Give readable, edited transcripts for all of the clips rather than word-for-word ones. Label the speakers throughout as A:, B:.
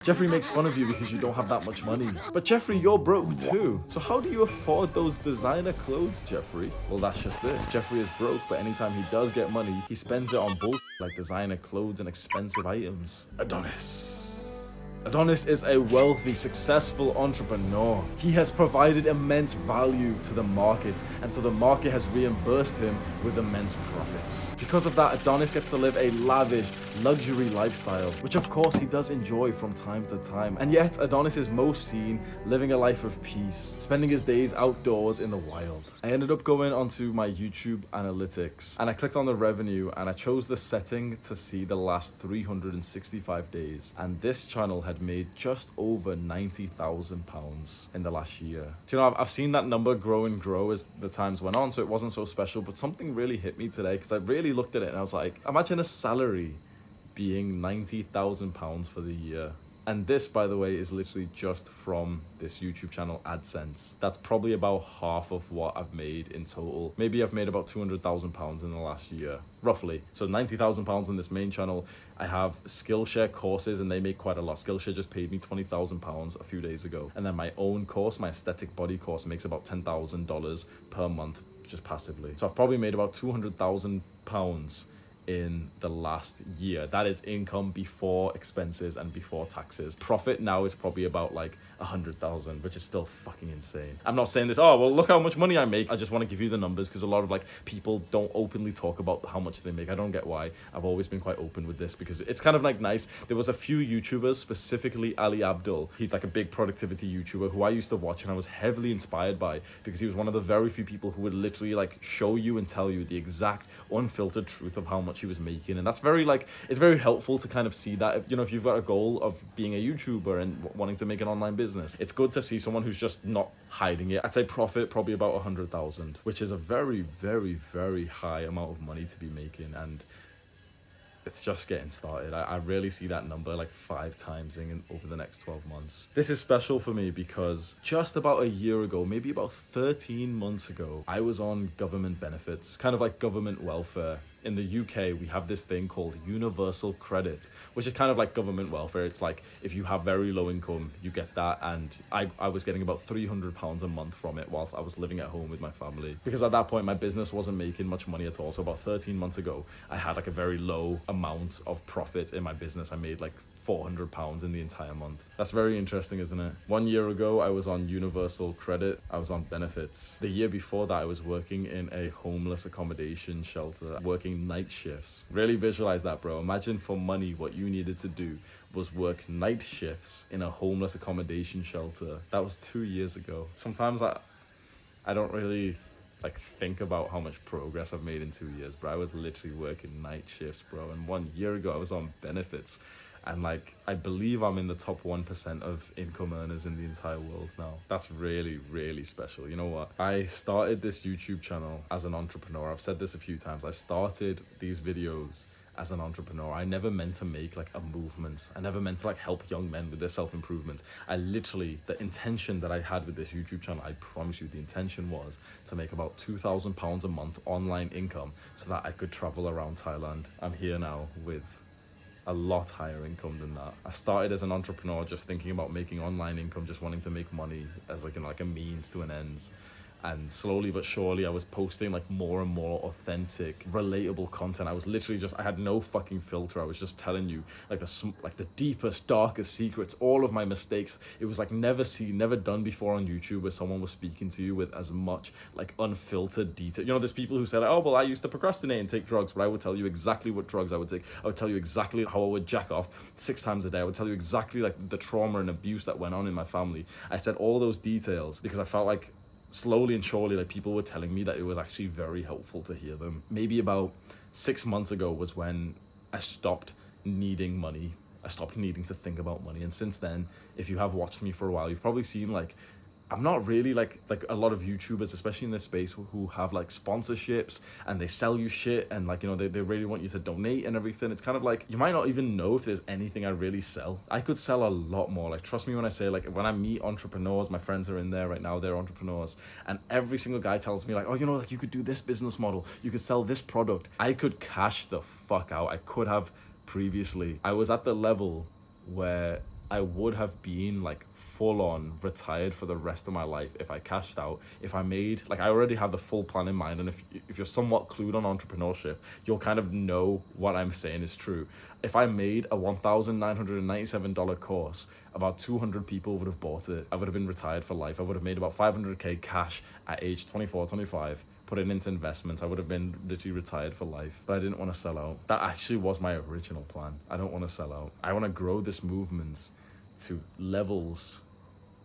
A: Jeffrey makes fun of you because you don't have that much money. But Jeffrey, you're broke too. So how do you afford those designer clothes, Jeffrey? Well, that's just it. Jeffrey is broke, but anytime he does get money, he spends it on bullshit like designer clothes and expensive items. Adonis is a wealthy, successful entrepreneur. He has provided immense value to the market, and so the market has reimbursed him with immense profits. Because of that, Adonis gets to live a lavish, luxury lifestyle, which of course he does enjoy from time to time. And yet, Adonis is most seen living a life of peace, spending his days outdoors in the wild. I ended up going onto my YouTube analytics, and I clicked on the revenue, and I chose the setting to see the last 365 days. And this channel had made just over £90,000 in the last year. Do you know, I've seen that number grow and grow as the times went on, so it wasn't so special, but something really hit me today because I really looked at it and I was like, imagine a salary being £90,000 for the year. And this, by the way, is literally just from this YouTube channel AdSense. That's probably about half of what I've made in total. Maybe I've made about £200,000 in the last year, roughly. So £90,000 on this main channel. I have Skillshare courses and they make quite a lot. Skillshare just paid me £20,000 a few days ago. And then my own course, my aesthetic body course, makes about $10,000 per month, just passively. So I've probably made about £200,000 in the last year. That is income before expenses and before taxes. Profit now is probably about like 100,000, which is still fucking insane. I'm not saying this, oh, well, look how much money I make. I just want to give you the numbers because a lot of like people don't openly talk about how much they make. I don't get why. I've always been quite open with this because it's kind of like nice. There was a few YouTubers, specifically Ali Abdul. He's like a big productivity YouTuber who I used to watch and I was heavily inspired by because he was one of the very few people who would literally like show you and tell you the exact unfiltered truth of how much he was making. And that's very like, it's very helpful to kind of see that, if, you know, if you've got a goal of being a YouTuber and wanting to make an online business, it's good to see someone who's just not hiding it. I'd say profit probably about 100,000, which is a very, very, very high amount of money to be making. And it's just getting started. I really see that number like 5 times over the next 12 months. This is special for me because just about a year ago, maybe about 13 months ago, I was on government benefits, kind of like government welfare. In the UK, we have this thing called universal credit, which is kind of like government welfare. It's like if you have very low income, you get that. And I was getting about £300 a month from it whilst I was living at home with my family. Because at that point, my business wasn't making much money at all. So about 13 months ago, I had like a very low amount of profit in my business. I made like £400 in the entire month. That's very interesting, isn't it? 1 year ago, I was on universal credit. I was on benefits. The year before that, I was working in a homeless accommodation shelter, working night shifts. Really visualize that, bro. Imagine for money, what you needed to do was work night shifts in a homeless accommodation shelter. That was 2 years ago. Sometimes I don't really like think about how much progress I've made in 2 years, bro. I was literally working night shifts, bro. And 1 year ago, I was on benefits. And like, I believe I'm in the top 1% of income earners in the entire world now. That's really, really special. You know what? I started this YouTube channel as an entrepreneur. I've said this a few times. I started these videos as an entrepreneur. I never meant to make like a movement. I never meant to like help young men with their self-improvement. I literally, the intention that I had with this YouTube channel, I promise you, the intention was to make about £2,000 a month online income so that I could travel around Thailand. I'm here now with a lot higher income than that. I started as an entrepreneur just thinking about making online income, just wanting to make money as like a means to an end. And slowly but surely, I was posting like more and more authentic, relatable content. I was literally I had no fucking filter. I was just telling you like the deepest, darkest secrets, all of my mistakes. It was like never done before on YouTube where someone was speaking to you with as much like unfiltered detail. You know, there's people who say like, oh, well, I used to procrastinate and take drugs, but I would tell you exactly what drugs I would take. I would tell you exactly how I would jack off 6 times a day. I would tell you exactly like the trauma and abuse that went on in my family. I said all those details because I felt like slowly and surely, like people were telling me that it was actually very helpful to hear them. Maybe about 6 months ago was when I stopped needing money. I stopped needing to think about money. And since then, if you have watched me for a while, you've probably seen like, I'm not really like a lot of YouTubers, especially in this space, who have like sponsorships and they sell you shit and like, you know, they really want you to donate and everything. It's kind of like, you might not even know if there's anything I really sell. I could sell a lot more. Like, trust me when I say, like, when I meet entrepreneurs, my friends are in there right now, they're entrepreneurs, and every single guy tells me like, oh, you know, like you could do this business model, you could sell this product. I could cash the fuck out. I could have previously. I was at the level where I would have been like full on retired for the rest of my life if I cashed out. If I made, like, I already have the full plan in mind, and if you're somewhat clued on entrepreneurship, you'll kind of know what I'm saying is true. If I made a $1,997 course, about 200 people would have bought it. I would have been retired for life. I would have made about 500k cash at age 24, 25, put it into investments. I would have been literally retired for life, but I didn't want to sell out. That actually was my original plan. I don't want to sell out. I want to grow this movement to levels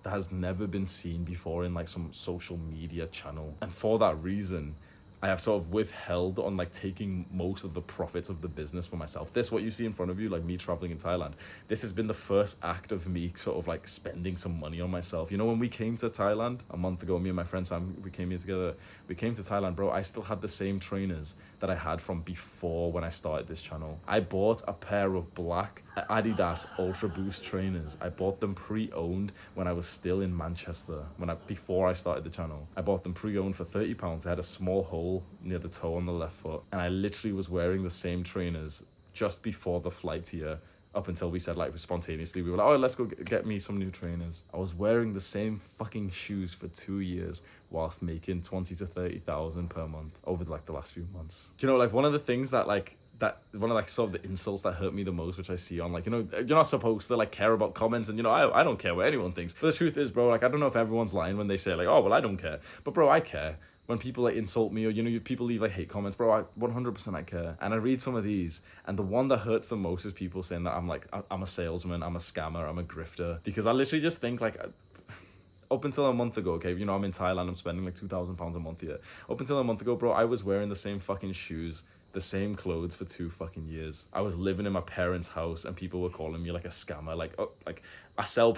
A: that has never been seen before in like some social media channel. And for that reason, I have sort of withheld on like taking most of the profits of the business for myself. This, what you see in front of you, like me traveling in Thailand, this has been the first act of me sort of like spending some money on myself. You know, when we came to Thailand a month ago, me and my friend Sam, we came here together. We came to Thailand, bro. I still had the same trainers that I had from before when I started this channel. I bought a pair of black Adidas Ultra Boost trainers. I bought them pre-owned when I was still in Manchester, before I started the channel. I bought them pre-owned for £30. They had a small hole near the toe on the left foot, and I literally was wearing the same trainers just before the flight here, up until we said, like, spontaneously, we were like, oh, let's go get me some new trainers. I was wearing the same fucking shoes for 2 years whilst making 20 to 30,000 per month over like the last few months. Do you know, like, one of the things that one of like sort of the insults that hurt me the most, which I see on, like, you know, you're not supposed to like care about comments, and you know, I don't care what anyone thinks. But the truth is, bro, like, I don't know if everyone's lying when they say like, oh, well, I don't care. But bro, I care. When people like insult me, or, you know, people leave like hate comments, bro, I 100% I care. And I read some of these, and the one that hurts the most is people saying that I'm a salesman, I'm a scammer, I'm a grifter. Because I literally just think, like, up until a month ago, okay, you know, I'm in Thailand, I'm spending like £2,000 a month here. Up until a month ago, bro, I was wearing the same fucking shoes, the same clothes for 2 fucking years. I was living in my parents' house, and people were calling me like a scammer. Like, oh, like, I sell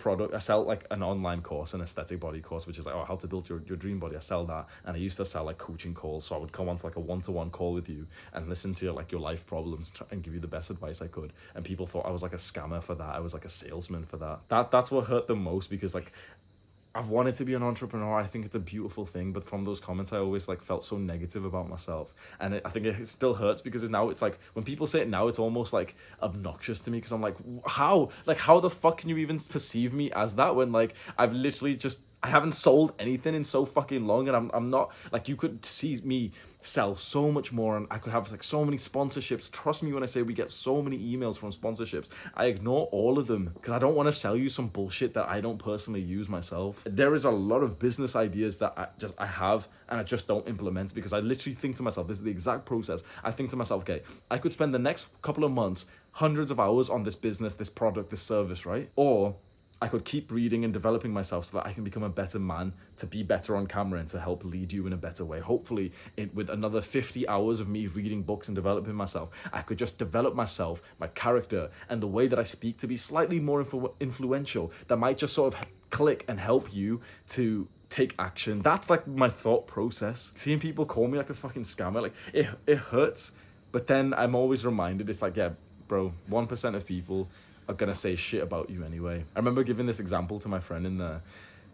A: like an online course, an aesthetic body course, which is like, oh, how to build your dream body. I sell that. And I used to sell like coaching calls. So I would come on to like a one-to-one call with you and listen to like your life problems and give you the best advice I could. And people thought I was like a scammer for that. I was like a salesman for that. That's what hurt the most, because like, I've wanted to be an entrepreneur. I think it's a beautiful thing, but from those comments, I always like felt so negative about myself, and I think it still hurts, because now it's like, when people say it now, it's almost like obnoxious to me, because I'm like, how the fuck can you even perceive me as that, when like I've literally I haven't sold anything in so fucking long, and I'm not, like, you could see me sell so much more, and I could have like so many sponsorships. Trust me when I say we get so many emails from sponsorships. I ignore all of them because I don't want to sell you some bullshit that I don't personally use myself. There is a lot of business ideas that I have, and I just don't implement, because I literally think to myself, this is the exact process. I think to myself, okay, I could spend the next couple of months hundreds of hours on this business, this product, this service, right? Or I could keep reading and developing myself so that I can become a better man, to be better on camera, and to help lead you in a better way. Hopefully, with another 50 hours of me reading books and developing myself, I could just develop myself, my character, and the way that I speak to be slightly more influential. That might just sort of click and help you to take action. That's like my thought process. Seeing people call me like a fucking scammer, like, it hurts. But then I'm always reminded, it's like, yeah, bro, 1% of people are gonna say shit about you anyway. I remember giving this example to my friend in there.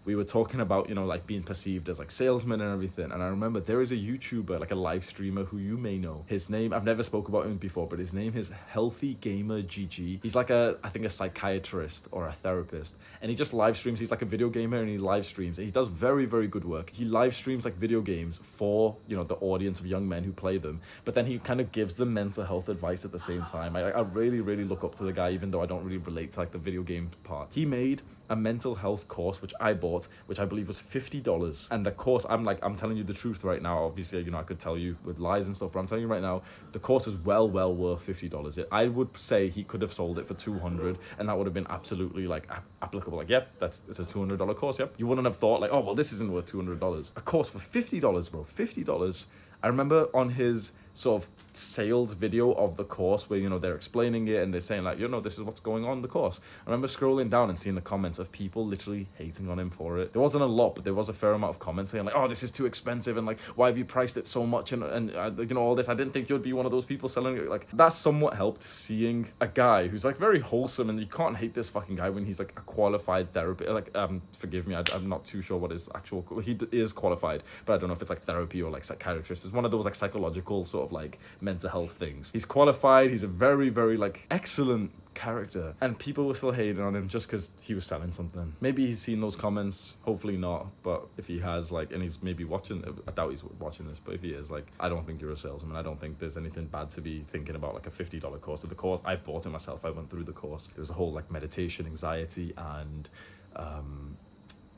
A: We were talking about, you know, like being perceived as like salesmen and everything. And I remember there is a YouTuber, like a live streamer who you may know. His name, I've never spoke about him before, but his name is Healthy Gamer GG. He's like I think a psychiatrist or a therapist. And he just live streams. He's like a video gamer, and he live streams. And he does very, very good work. He live streams like video games for, you know, the audience of young men who play them. But then he kind of gives them mental health advice at the same time. I really, really look up to the guy, even though I don't really relate to like the video game part. He made a mental health course, which I bought, which I believe was $50. And the course, I'm telling you the truth right now. Obviously, you know, I could tell you with lies and stuff, but I'm telling you right now, the course is well worth $50. I would say he could have sold it for $200, and that would have been absolutely like applicable. Like, yep, it's a $200 course. Yep. You wouldn't have thought like, oh, well, this isn't worth $200. A course for $50, bro, $50. I remember on his sort of sales video of the course where, you know, they're explaining it and they're saying like, you know, this is what's going on in the course. I remember scrolling down and seeing the comments of people literally hating on him for it. There wasn't a lot, but there was a fair amount of comments saying like, oh, this is too expensive, and like, why have you priced it so much, and you know, all this. I didn't think you'd be one of those people selling it. Like, that somewhat helped, seeing a guy who's like very wholesome, and you can't hate this fucking guy when he's like a qualified therapist. Like, forgive me, I'm not too sure what his actual, he is qualified, but I don't know if it's like therapy or like psychiatrist. It's one of those like psychological sort of like mental health things. He's qualified. He's a very, very like excellent character. And people were still hating on him just because he was selling something. Maybe he's seen those comments, hopefully not, but if he has, like, and he's maybe watching, I doubt he's watching this, but if he is, like, I don't think you're a salesman. I don't think there's anything bad to be thinking about like a $50 course. The course, I've bought it myself, I went through the course. There was a whole like meditation, anxiety, and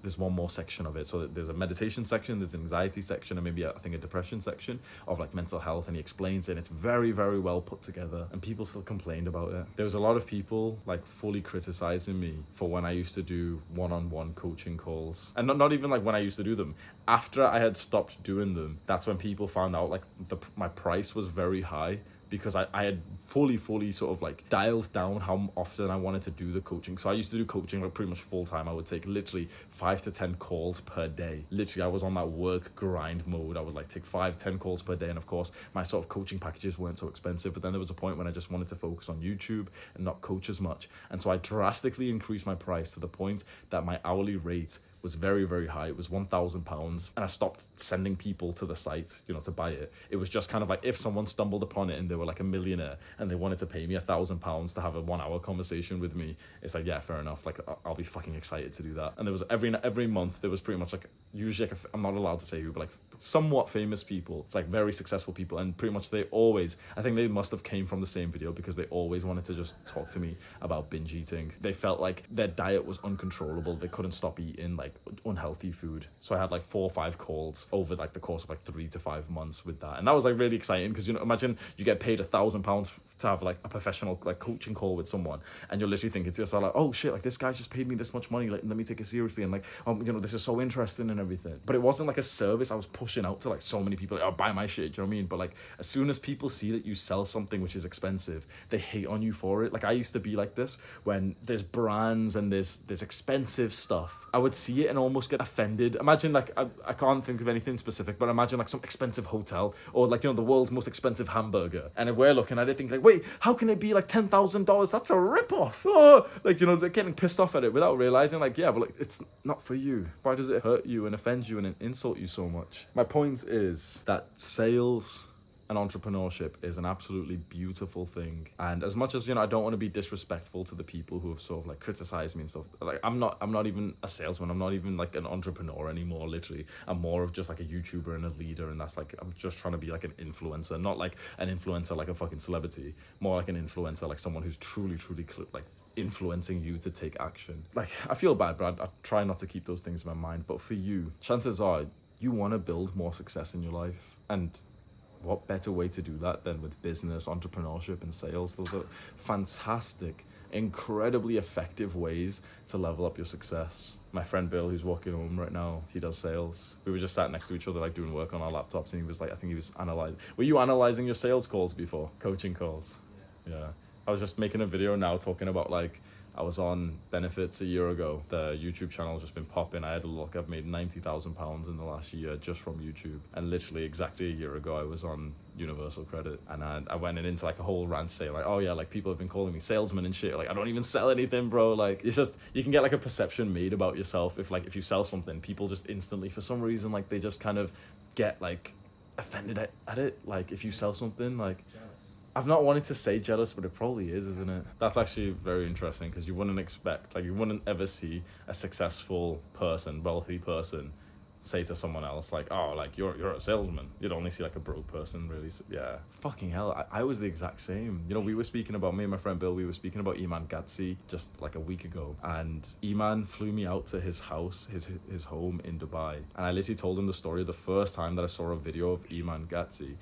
A: there's one more section of it. So there's a meditation section, there's an anxiety section, and maybe I think a depression section of like mental health, and he explains it, and it's very, very well put together, and people still complained about it. There was a lot of people like fully criticizing me for when I used to do one-on-one coaching calls, and not even like when I used to do them. After I had stopped doing them, that's when people found out like my price was very high, because I had fully sort of like dialed down how often I wanted to do the coaching. So I used to do coaching like pretty much full time. I would take literally 5 to 10 calls per day. Literally, I was on that work grind mode. I would like take 5-10 calls per day. And of course, my sort of coaching packages weren't so expensive. But then there was a point when I just wanted to focus on YouTube and not coach as much. And so I drastically increased my price to the point that my hourly rate was very, very high. It was £1,000, and I stopped sending people to the site, you know, to buy it. It was just kind of like if someone stumbled upon it and they were like a millionaire and they wanted to pay me £1,000 to have a 1 hour conversation with me, it's like, yeah, fair enough. Like I'll be fucking excited to do that. And there was every month there was pretty much like usually like I'm not allowed to say who, but like somewhat famous people. It's like very successful people, and pretty much they always, I think they must have came from the same video, because they always wanted to just talk to me about binge eating. They felt like their diet was uncontrollable. They couldn't stop eating like unhealthy food. So I had like 4 or 5 calls over like the course of like 3 to 5 months with that, and that was like really exciting, because, you know, imagine you get paid £1,000 to have like a professional like coaching call with someone, and you're literally thinking to yourself like, oh shit, like this guy's just paid me this much money, like let me take it seriously, and like, you know, this is so interesting and everything. But it wasn't like a service I was pushing out to like so many people, like, oh, buy my shit, do you know what I mean? But like as soon as people see that you sell something which is expensive, they hate on you for it. Like I used to be like this when there's brands and there's expensive stuff. I would see it and almost get offended. Imagine like I can't think of anything specific, but imagine like some expensive hotel, or like, you know, the world's most expensive hamburger, and we're looking at it thinking like, wait, how can it be like $10,000? That's a rip-off. Oh, like, you know, they're getting pissed off at it without realizing like, yeah, but like it's not for you. Why does it hurt you and offend you and insult you so much? My point is that sales and entrepreneurship is an absolutely beautiful thing. And as much as, you know, I don't want to be disrespectful to the people who have sort of like criticized me and stuff, like I'm not even a salesman, I'm not even like an entrepreneur anymore. Literally, I'm more of just like a YouTuber and a leader, and that's like, I'm just trying to be like an influencer, not like an influencer like a fucking celebrity, more like an influencer, like someone who's truly like influencing you to take action. Like, I feel bad, but I try not to keep those things in my mind. But for you, chances are you want to build more success in your life, and what better way to do that than with business, entrepreneurship, and sales? Those are fantastic, incredibly effective ways to level up your success. My friend Bill, who's walking home right now, he does sales. We were just sat next to each other, like doing work on our laptops, and he was like, I think he was analyzing. Were you analyzing your sales calls before? Coaching calls? Yeah. I was just making a video now talking about like, I was on Benefits a year ago. The YouTube channel's just been popping. I had a look. I've made £90,000 in the last year just from YouTube. And literally exactly a year ago, I was on Universal Credit, and I went into like a whole rant saying like, oh yeah, like people have been calling me salesman and shit. Like I don't even sell anything, bro. Like it's just, you can get like a perception made about yourself if you sell something. People just instantly, for some reason, like they just kind of get like offended at it. Like if you sell something, like, I've not wanted to say jealous, but it probably is, isn't it? That's actually very interesting, because you wouldn't expect, like you wouldn't ever see a successful person, wealthy person, say to someone else like, oh, like you're a salesman. You'd only see like a broke person, really. Yeah, fucking hell, I was the exact same. You know, we were speaking about, me and my friend Bill, we were speaking about Iman Gatsi just like a week ago, and Iman flew me out to his house, his home in Dubai, and I literally told him the story of the first time that I saw a video of Iman Gatsi.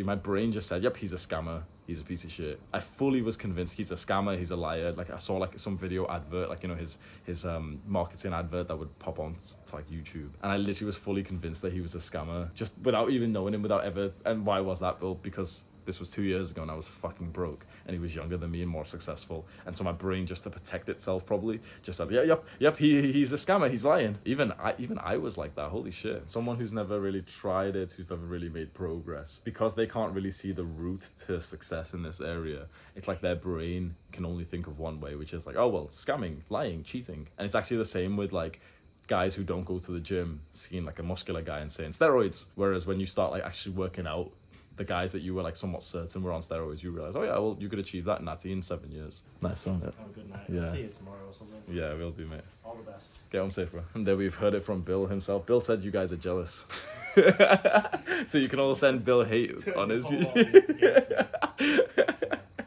A: My brain just said, yep, he's a scammer. He's a piece of shit. I fully was convinced he's a scammer, he's a liar. Like I saw like some video advert, like, you know, his marketing advert that would pop on to like YouTube. And I literally was fully convinced that he was a scammer, just without even knowing him, without ever. And why was that? Well, because this was 2 years ago and I was fucking broke, and he was younger than me and more successful. And so my brain, just to protect itself probably, just said, yep, he's a scammer, he's lying. Even I was like that. Holy shit. Someone who's never really tried it, who's never really made progress, because they can't really see the route to success in this area. It's like their brain can only think of one way, which is like, oh well, scamming, lying, cheating. And it's actually the same with like guys who don't go to the gym, seeing like a muscular guy and saying steroids. Whereas when you start like actually working out, the guys that you were like somewhat certain were on steroids, you realize, oh yeah, well, you could achieve that Natty in 7 years. Nice one.
B: Have a good night.
A: Yeah.
B: See you tomorrow or something.
A: Yeah, we'll do, mate.
B: All the best.
A: Get home safe, bro. And then we've heard it from Bill himself. Bill said you guys are jealous. So you can all send Bill hate on his.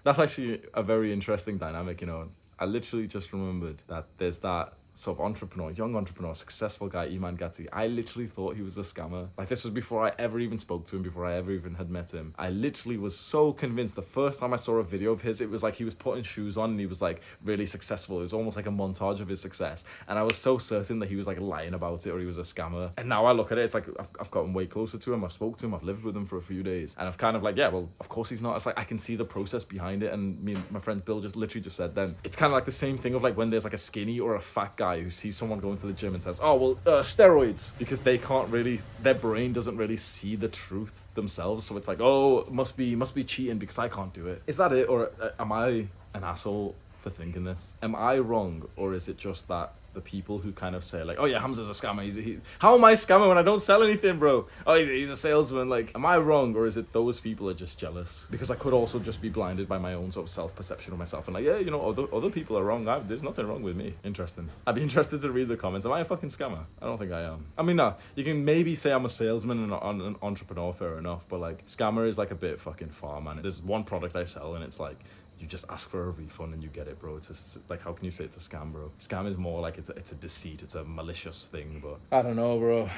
A: That's actually a very interesting dynamic, you know. I literally just remembered that there's that sort of entrepreneur, young entrepreneur, successful guy, Iman Gatti. I literally thought he was a scammer. Like, this was before I ever even spoke to him, before I ever even had met him. I literally was so convinced. The first time I saw a video of his, it was like he was putting shoes on and he was like really successful. It was almost like a montage of his success. And I was so certain that he was like lying about it or he was a scammer. And now I look at it, it's like I've gotten way closer to him. I've spoke to him. I've lived with him for a few days. And I've kind of like, yeah, well, of course he's not. It's like I can see the process behind it. And me and my friend Bill just literally just said then, it's kind of like the same thing of like when there's like a skinny or a fat guy who sees someone going to the gym and says, oh, well, steroids, because they can't really, their brain doesn't really see the truth themselves. So it's like, oh, must be cheating because I can't do it. Is that it? Or am I an asshole for thinking this? Am I wrong? Or is it just that the people who kind of say like, oh yeah, Hamza's a scammer. How am I a scammer when I don't sell anything, bro? Oh, he's a salesman. Like, am I wrong? Or is it those people are just jealous? Because I could also just be blinded by my own sort of self-perception of myself. And like, yeah, you know, other people are wrong. There's nothing wrong with me. Interesting. I'd be interested to read the comments. Am I a fucking scammer? I don't think I am. I mean, no, you can maybe say I'm a salesman and an entrepreneur, fair enough. But like, scammer is like a bit fucking far, man. There's one product I sell and it's like, you just ask for a refund and you get it, bro. It's like, how can you say it's a scam, bro? Scam is more like it's a deceit, it's a malicious thing, but I don't know, bro.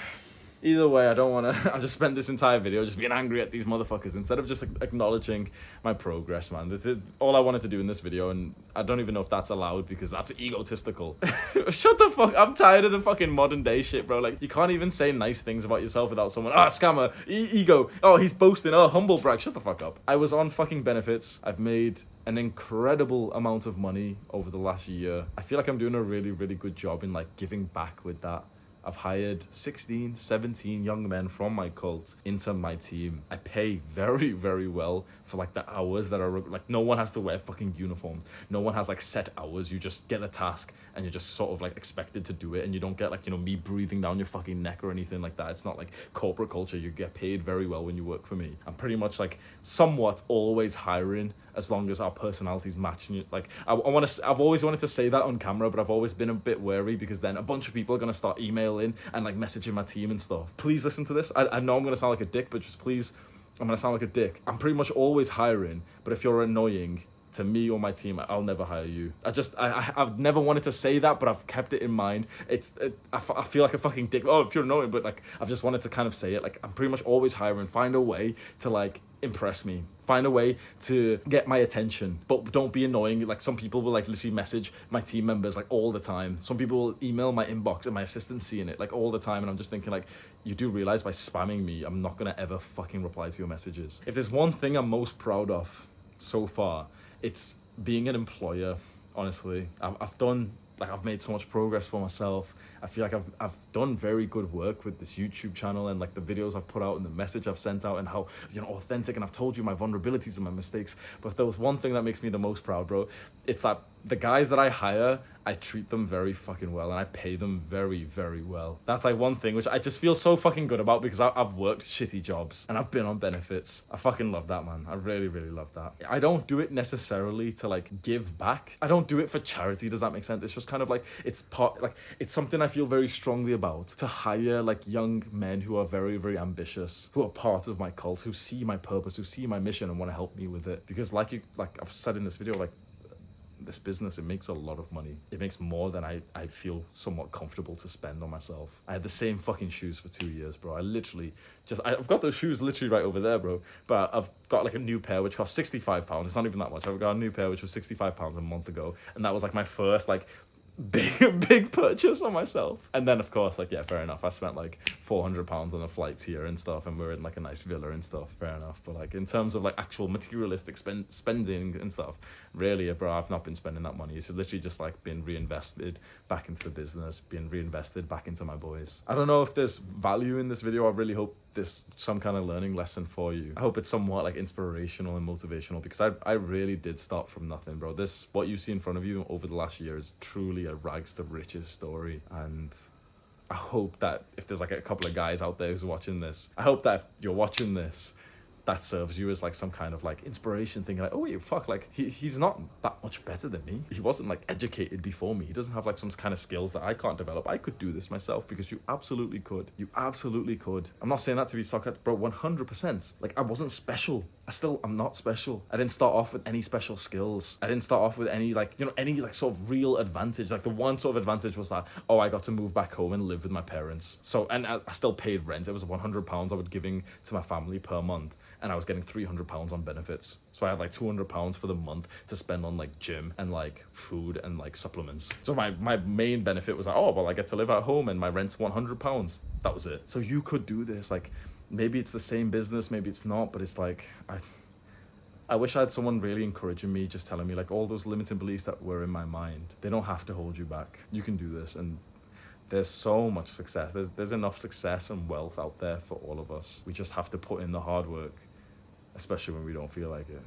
A: Either way, I don't want to. I just spent this entire video just being angry at these motherfuckers instead of just acknowledging my progress, man. That's it. All I wanted to do in this video, and I don't even know if that's allowed because that's egotistical. Shut the fuck. I'm tired of the fucking modern day shit, bro. Like, you can't even say nice things about yourself without someone. Scammer, ego. Oh, he's boasting. Oh, humble brag. Shut the fuck up. I was on fucking benefits. I've made an incredible amount of money over the last year. I feel like I'm doing a really, really good job in like giving back with that. I've hired 16, 17 young men from my cult into my team. I pay very, very well for like the hours that are like, no one has to wear fucking uniforms. No one has like set hours. You just get a task and you're just sort of like expected to do it. And you don't get like, you know, me breathing down your fucking neck or anything like that. It's not like corporate culture. You get paid very well when you work for me. I'm pretty much like somewhat always hiring as long as our personalities match. And like, I've always wanted to say that on camera, but I've always been a bit wary because then a bunch of people are going to start emailing and like messaging my team and stuff. Please listen to this. I know I'm going to sound like a dick, but just please, I'm going to sound like a dick. I'm pretty much always hiring, but if you're annoying to me or my team, I'll never hire you. I've never wanted to say that, but I've kept it in mind. I feel like a fucking dick. Oh, if you're annoying, but like, I've just wanted to kind of say it. Like, I'm pretty much always hiring. Find a way to like impress me. Find a way to get my attention, but don't be annoying. Like, some people will like literally message my team members like all the time. Some people will email my inbox and my assistant's seeing it like all the time. And I'm just thinking like, you do realize by spamming me, I'm not gonna ever fucking reply to your messages. If there's one thing I'm most proud of so far, it's being an employer. Honestly, I've made so much progress for myself. I feel like I've done very good work with this YouTube channel and like the videos I've put out and the message I've sent out and how, you know, authentic, and I've told you my vulnerabilities and my mistakes. But if there was one thing that makes me the most proud, bro, it's that the guys that I hire, I treat them very fucking well and I pay them very, very well. That's like one thing which I just feel so fucking good about because I've worked shitty jobs and I've been on benefits. I fucking love that, man. I really, really love that. I don't do it necessarily to like give back. I don't do it for charity. Does that make sense? It's just kind of like, it's something I feel very strongly about, to hire like young men who are very, very ambitious, who are part of my cult, who see my purpose, who see my mission and want to help me with it. Because like I've said in this video, like, this business, it makes a lot of money. It makes more than I feel somewhat comfortable to spend on myself. I had the same fucking shoes for 2 years, bro. I've got those shoes literally right over there, bro. But I've got like a new pair which cost £65. It's not even that much. I've got a new pair which was £65 a month ago. And that was like my first like big purchase on myself. And then of course, like, yeah, fair enough, I spent like £400 on the flights here and stuff, and we're in like a nice villa and stuff, fair enough. But like, in terms of like actual materialistic spending and stuff, really, bro, I've not been spending that money. It's literally just like been reinvested back into the business, being reinvested back into my boys. I don't know if there's value in this video. I really hope there's some kind of learning lesson for you. I hope it's somewhat like inspirational and motivational, because I really did start from nothing, bro. What you see in front of you over the last year is truly a rags to riches story. And I hope that if there's like a couple of guys out there who's watching this, I hope that if you're watching this, that serves you as like some kind of like inspiration, thinking like, oh wait, fuck, like he's not that much better than me. He wasn't like educated before me. He doesn't have like some kind of skills that I can't develop. I could do this myself, because you absolutely could. You absolutely could. I'm not saying that to be sarcastic, bro, 100%. Like, I wasn't special. I'm not special. I didn't start off with any special skills. I didn't start off with any like, you know, any like sort of real advantage. Like the one sort of advantage was that, oh, I got to move back home and live with my parents. So, and I still paid rent. It was £100 I was giving to my family per month. And I was getting £300 on benefits. So I had like £200 for the month to spend on like gym and like food and like supplements. So my main benefit was like, oh, well, I get to live at home and my rent's £100. That was it. So you could do this. Like, maybe it's the same business, maybe it's not, but it's like, I wish I had someone really encouraging me, just telling me like all those limiting beliefs that were in my mind, they don't have to hold you back. You can do this. And there's so much success. There's enough success and wealth out there for all of us. We just have to put in the hard work, especially when we don't feel like it.